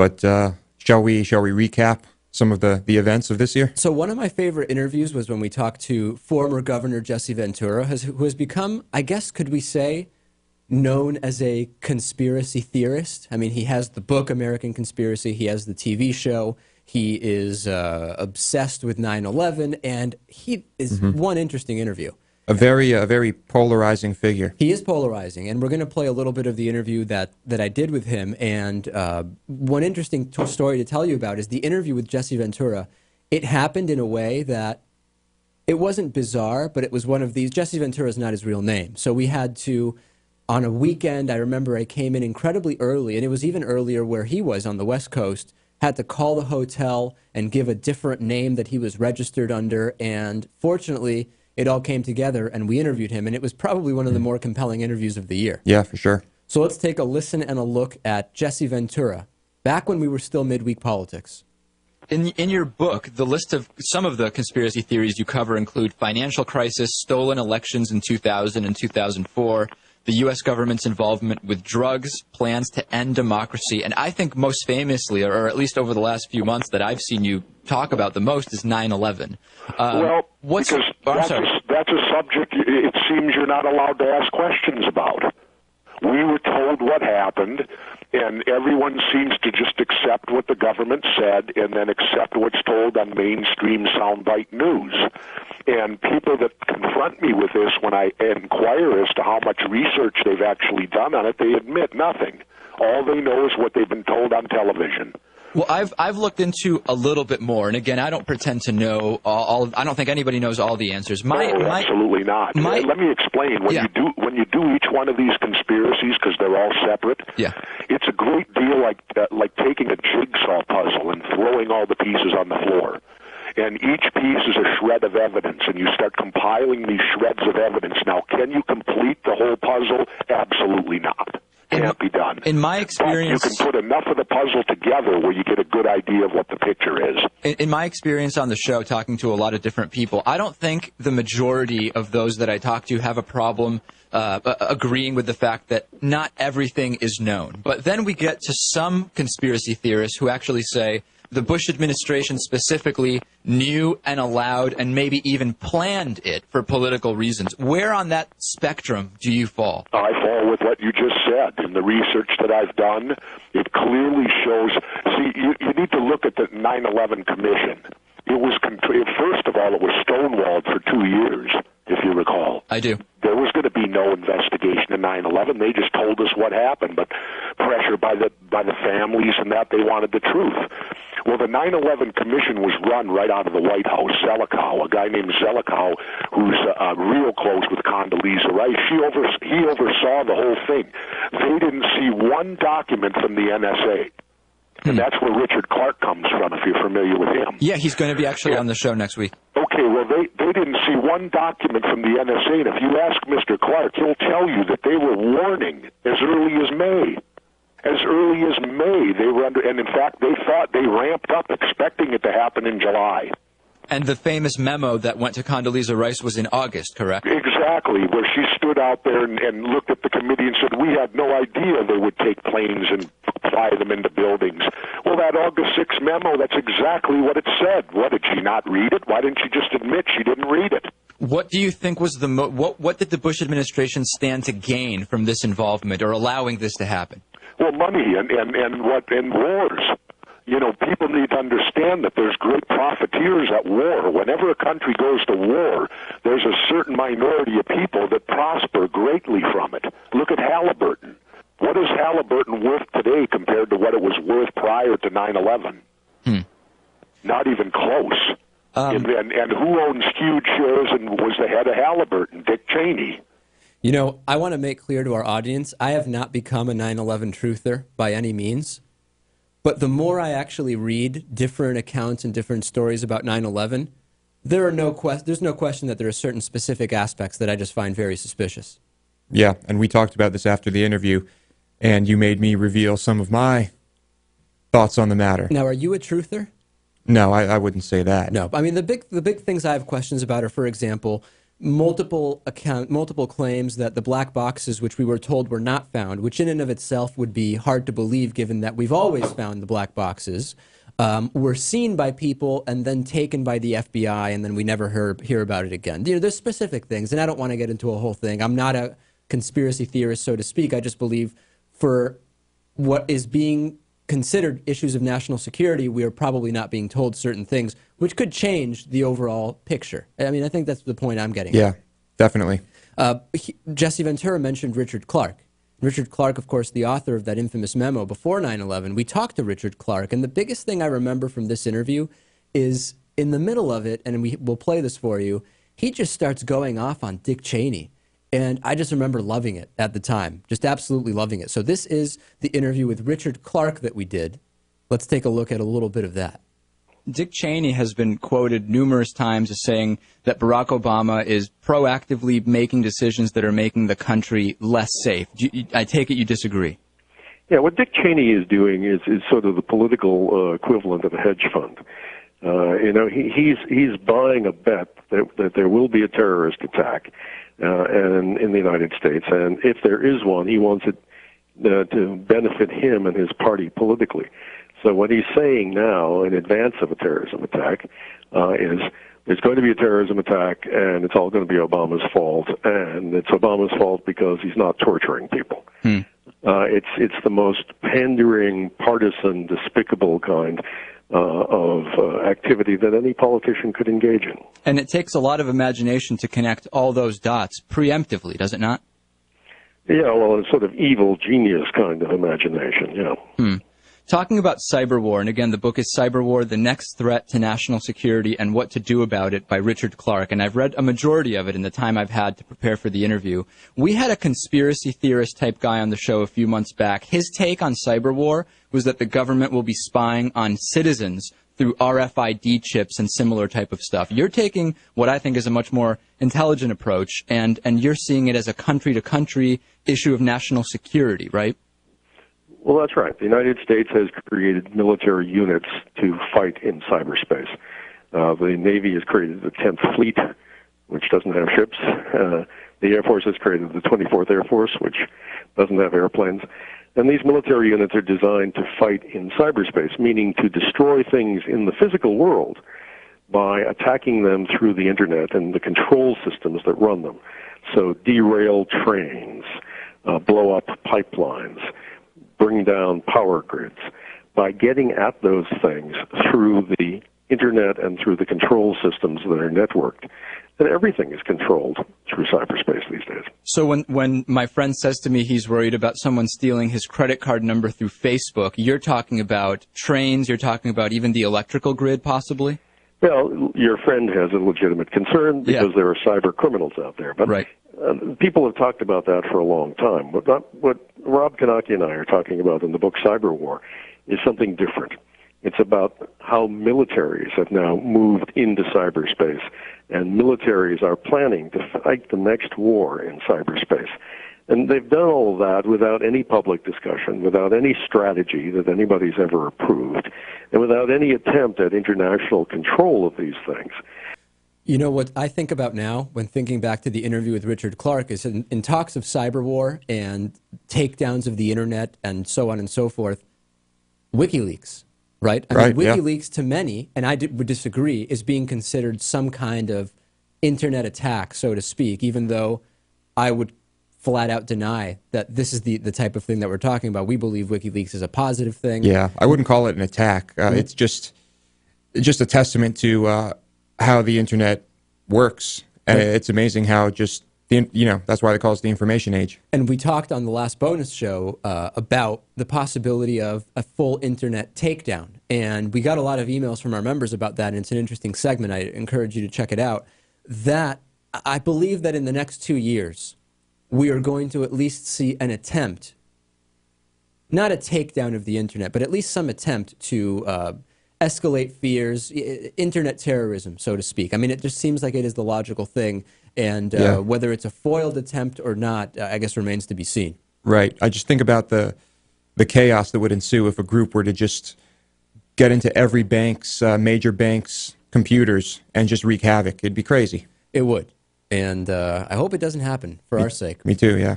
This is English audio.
But shall we recap some of the events of this year? So one of my favorite interviews was when we talked to former Governor Jesse Ventura, who has become, I guess, could we say, known as a conspiracy theorist. I mean, he has the book American Conspiracy, he has the TV show, he is obsessed with 9/11, and he is one interesting interview. A very polarizing figure. He is polarizing, and we're going to play a little bit of the interview that I did with him. And one interesting story to tell you about is the interview with Jesse Ventura. It happened in a way that it wasn't bizarre, but it was one of these. Jesse Ventura is not his real name, so we had to. On a weekend, I remember I came in incredibly early, and it was even earlier where he was on the West Coast, had to call the hotel and give a different name that he was registered under, and fortunately, it all came together, and we interviewed him, and it was probably one of the more compelling interviews of the year. Yeah, for sure. So let's take a listen and a look at Jesse Ventura, back when we were still midweek politics. In your book, the list of some of the conspiracy theories you cover include financial crisis, stolen elections in 2000 and 2004, the U.S. government's involvement with drugs, plans to end democracy, and I think most famously, or at least over the last few months that I've seen you talk about the most, is 9/11. Because that's a subject it seems you're not allowed to ask questions about. We were told what happened, and everyone seems to just accept what the government said and then accept what's told on mainstream soundbite news. And people that confront me with this, when I inquire as to how much research they've actually done on it, they admit nothing. All they know is what they've been told on television. Well, I've looked into a little bit more, and again, I don't pretend to know all. I don't think anybody knows all the answers. Absolutely not. Let me explain. When you do each one of these conspiracies, because they're all separate, it's a great deal like taking a jigsaw puzzle and throwing all the pieces on the floor. And each piece is a shred of evidence, and you start compiling these shreds of evidence. Now, can you complete the whole puzzle? Absolutely not. Can't be done. In my experience, but you can put enough of the puzzle together where you get a good idea of what the picture is. In my experience on the show, talking to a lot of different people, I don't think the majority of those that I talk to have a problem agreeing with the fact that not everything is known. But then we get to some conspiracy theorists who actually say the Bush administration specifically knew and allowed and maybe even planned it for political reasons. Where on that spectrum do you fall? I fall with what you just said. In the research that I've done, it clearly shows. See, you need to look at the 9/11 Commission. It was, first of all, it was stonewalled for 2 years, if you recall. I do. There was going to be no investigation in 9/11. They just told us what happened, but pressure by the families and that, they wanted the truth. Well, the 9/11 Commission was run right out of the White House. Zelikow, a guy named Zelikow, who's real close with Condoleezza Rice, he oversaw the whole thing. They didn't see one document from the NSA. And that's where Richard Clarke comes from, if you're familiar with him. Yeah, he's going to be actually on the show next week. Okay, well, they didn't see one document from the NSA, and if you ask Mr. Clarke, he'll tell you that they were warning as early as May. As early as May, they were under, and in fact, they thought they ramped up, expecting it to happen in July. And the famous memo that went to Condoleezza Rice was in August, correct? Exactly, where she stood out there and looked at the committee and said, we had no idea they would take planes and fly them into buildings. Well, that August 6th memo, that's exactly what it said. What, did she not read it? Why didn't she just admit she didn't read it? What do you think was what did the Bush administration stand to gain from this involvement or allowing this to happen? Well, money and wars. You know, people need to understand that there's great profiteers at war. Whenever a country goes to war, there's a certain minority of people that prosper greatly from it. Look at Halliburton. What is Halliburton worth today compared to what it was worth prior to 9/11? Not even close. And who owns huge shares and was the head of Halliburton? Dick Cheney. You know, I want to make clear to our audience, I have not become a 9/11 truther by any means. But the more I actually read different accounts and different stories about 9/11, there's no question that there are certain specific aspects that I just find very suspicious. Yeah, and we talked about this after the interview, and you made me reveal some of my thoughts on the matter. Now, are you a truther? No, I wouldn't say that. No, I mean, the big things I have questions about are, for example, multiple claims that the black boxes, which we were told were not found, which in and of itself would be hard to believe given that we've always found the black boxes, were seen by people and then taken by the FBI, and then we never hear about it again. There's specific things, and I don't want to get into a whole thing. I'm not a conspiracy theorist, so to speak. I just believe for what is being considered issues of national security, we are probably not being told certain things, which could change the overall picture. I mean, I think that's the point I'm getting. Yeah, definitely. Jesse Ventura mentioned Richard Clarke. Richard Clarke, of course, the author of that infamous memo before 9/11. We talked to Richard Clarke, and the biggest thing I remember from this interview is in the middle of it, and we'll play this for you, he just starts going off on Dick Cheney. And I just remember loving it at the time, just absolutely loving it. So this is the interview with Richard Clarke that we did. Let's take a look at a little bit of that. Dick Cheney has been quoted numerous times as saying that Barack Obama is proactively making decisions that are making the country less safe. I take it you disagree. Yeah, what Dick Cheney is doing is sort of the political equivalent of a hedge fund. He's buying a bet that there will be a terrorist attack and in the United States, and if there is one, he wants it to benefit him and his party politically. So what he's saying now, in advance of a terrorism attack, is there's going to be a terrorism attack, and it's all going to be Obama's fault, and it's Obama's fault because he's not torturing people. It's the most pandering, partisan, despicable kind of activity that any politician could engage in. And it takes a lot of imagination to connect all those dots preemptively, does it not? Yeah, well, it's sort of evil genius kind of imagination, yeah. Talking about cyber war, and again, the book is Cyber War, The Next Threat to National Security and What to Do About It by Richard Clarke, and I've read a majority of it in the time I've had to prepare for the interview. We had a conspiracy theorist type guy on the show a few months back. His take on cyber war was that the government will be spying on citizens through RFID chips and similar type of stuff. You're taking what I think is a much more intelligent approach, and you're seeing it as a country-to-country issue of national security, right? Well, that's right. The United States has created military units to fight in cyberspace. The Navy has created the 10th Fleet, which doesn't have ships. The Air Force has created the 24th Air Force, which doesn't have airplanes. And these military units are designed to fight in cyberspace, meaning to destroy things in the physical world by attacking them through the Internet and the control systems that run them. So derail trains, blow up pipelines, bring down power grids. By getting at those things through the Internet and through the control systems that are networked, and everything is controlled through cyberspace these days. So when my friend says to me he's worried about someone stealing his credit card number through Facebook, you're talking about trains, you're talking about even the electrical grid possibly? Well, your friend has a legitimate concern because there are cyber criminals out there. But right. People have talked about that for a long time. What Rob Kanaki and I are talking about in the book Cyber War is something different. It's about how militaries have now moved into cyberspace, and militaries are planning to fight the next war in cyberspace. And they've done all of that without any public discussion, without any strategy that anybody's ever approved, and without any attempt at international control of these things. You know what I think about now when thinking back to the interview with Richard Clarke is in talks of cyber war and takedowns of the Internet and so on and so forth, WikiLeaks. Right? I mean, WikiLeaks to many, and I would disagree, is being considered some kind of Internet attack, so to speak, even though I would flat out deny that this is the type of thing that we're talking about. We believe WikiLeaks is a positive thing. Yeah, I wouldn't call it an attack. It's just a testament to how the Internet works. And it's amazing how just, that's why they call it the information age. And we talked on the last bonus show about the possibility of a full Internet takedown. And we got a lot of emails from our members about that, and it's an interesting segment. I encourage you to check it out. That I believe that in the next 2 years, we are going to at least see an attempt, not a takedown of the Internet, but at least some attempt to escalate fears, Internet terrorism, so to speak. I mean, it just seems like it is the logical thing. And whether it's a foiled attempt or not, I guess remains to be seen. Right. I just think about the chaos that would ensue if a group were to just get into every bank's, major bank's computers and just wreak havoc. It'd be crazy. It would. And I hope it doesn't happen for our sake. Me too, yeah.